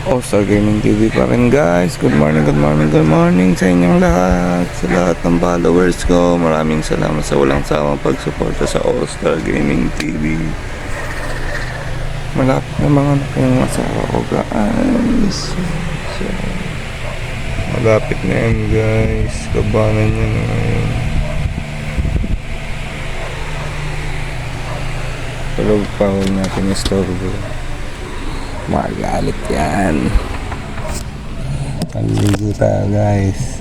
All-Star Gaming TV pa rin guys. Good morning sa inyong lahat. Sa lahat ng followers ko, maraming salamat sa walang sawang pagsuporta sa All-Star Gaming TV. Malapit na mga anak yung asawa ko guys. So, malapit na yan guys. Kabanan nyo na ngayon. Pero pawal natin yung storbo. Magalit yan. Paligo tayo guys.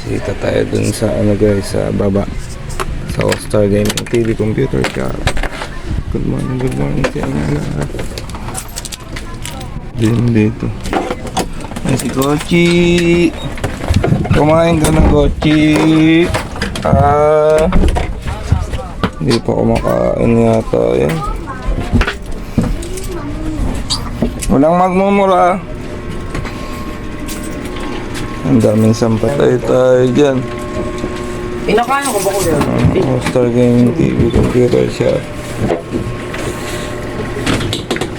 Bisita tayo dun sa ano guys, sa baba, sa All-Star Gaming TV Computer Shop. Good morning sa inyo lahat. Dito ay si Gochi. Kumain ka na Gochi. Hindi pa kumakain yata yan. Walang magmumura. Ang daming sampatay tayo dyan. Pinakain ko ba ko yan? All-Star Gaming TV Computer Shop.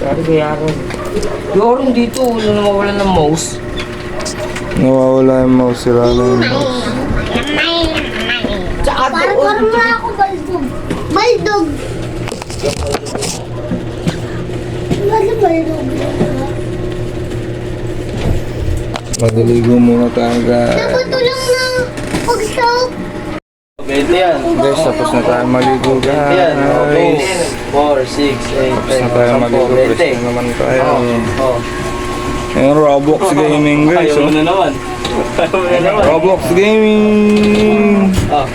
Sorry kaya ako. Yung dito, wala na mawala ng mouse. Nawawala yung mouse, sira na yung mouse. Parang na ako baldog. Baldog! Bakit baldog? Magliligo muna tayo guys. Napatulong na pag-soap. Bete yan. Guys, tapos na tayo maligo Yan. guys. 4, 6, 8, Tapos na tayo maligo, fresh na naman tayo. Oh. Yung Roblox Gaming guys. Ayaw mo na naman. Ayaw mo na naman. Roblox Gaming. Ah.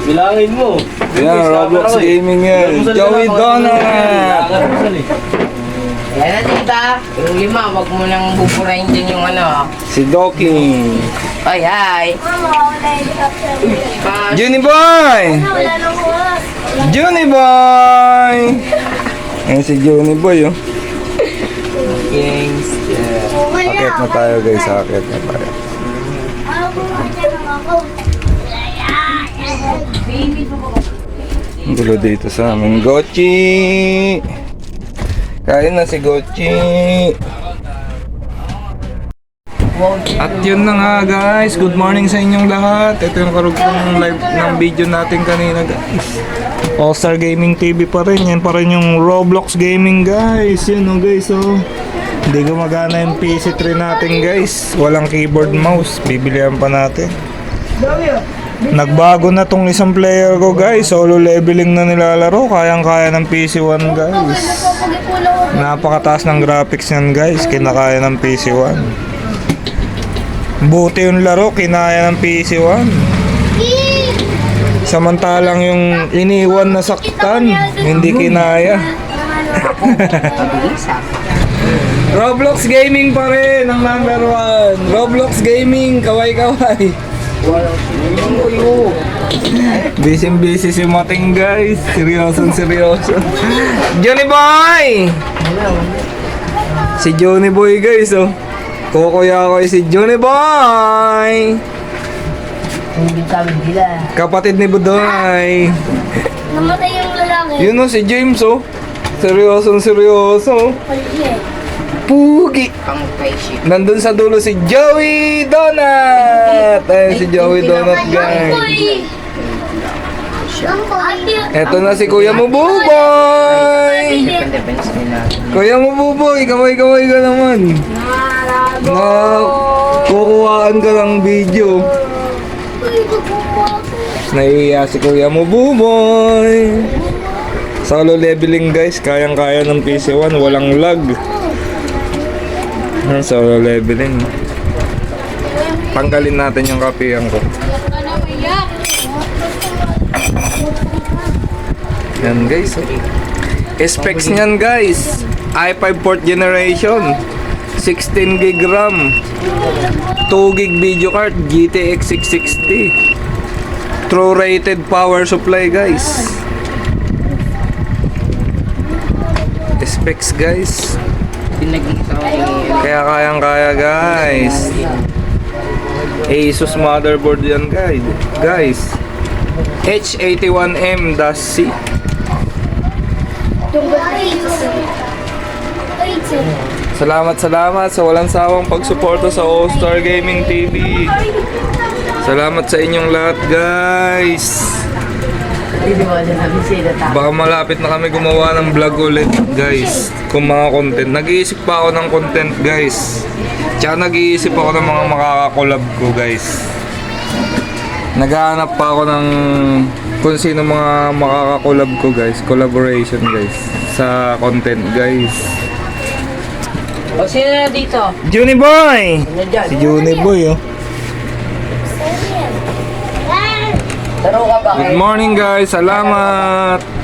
Bilangin mo. Yan, Roblox Gaming yan. Joey Donut. Yan na tita, yung lima, wag mo nang buburahin din yung ano. Si Doking. Ay, ay. Mama, wala yung kapsel. Juni Boy! Wala nang oras. Juni Boy! Ayan si Juni Boy oh. Kings. Wala. Akit na tayo guys, akit na tayo. Ano po ako? Ang gulo dito sa amin. Gochi! Kain na si Gochi! At yun na nga guys, good morning sa inyong lahat. Ito yung karugtong live ng video natin kanina guys. All-Star Gaming TV pa rin, yan pa rin yung Roblox Gaming guys. Yun oh guys oh. Hindi gumagana yung PC3 natin guys. Walang keyboard mouse, bibilihan pa natin. Nagbago na tong isang player ko guys. Solo leveling na nilalaro. Kayang-kaya ng PC1 guys. Napakataas ng graphics yan guys. Kinakaya ng PC1. Buti yung laro, kinaya ng PC1. Samantalang yung iniwan na saktan, hindi kinaya. Roblox Gaming pa rin ang number 1. Roblox Gaming, kaway-kaway. Busy si Mating guys. Seryoso. Johnny Boy! Si Johnny Boy guys oh. Kukuya ko si Johnny Boy! Hindi kami nila. Kapatid ni Budoy. Namatay yung lalaki. Yun oh, si James oh. Seryoso. Paligid. Pugi! Pang spaceship. Nandun sa dulo si Joey Donut! Ayun si Joey Donut guys. Eto na si Kuya mo Buboy! Depends nila. Kuya mo Buboy, kaway-kaway ka naman. Na kukuhaan ka ng video. Naiiya si Kuya mo Buboy. Solo leveling guys, kayang-kaya ng PC1, walang lag. Solo leveling. Tanggalin natin yung kapihan ko. Yan guys. Specs niyan guys. i5 4th generation. 16 GB RAM. 2 GB video card. GTX 660. True rated power supply guys. Specs guys. Pinagkita ko yung Kaya kayang-kaya guys. Asus motherboard yan guys. H81M-C. Salamat sa walang sawang pagsuporta sa All Star Gaming TV. Salamat sa inyong lahat guys. Baka malapit na kami gumawa ng vlog ulit guys. Kung mga content. Nag-iisip pa ako ng content guys. Tsaka nag-iisip ako ng mga makakakolab ko guys. Naghahanap pa ako ng kung sino mga makakakolab ko guys. Collaboration guys. Sa content guys. O, sino na dito? Juniboy! Sino dyan? Si Juniboy oh. Taro ka ba? Good morning guys. Salamat.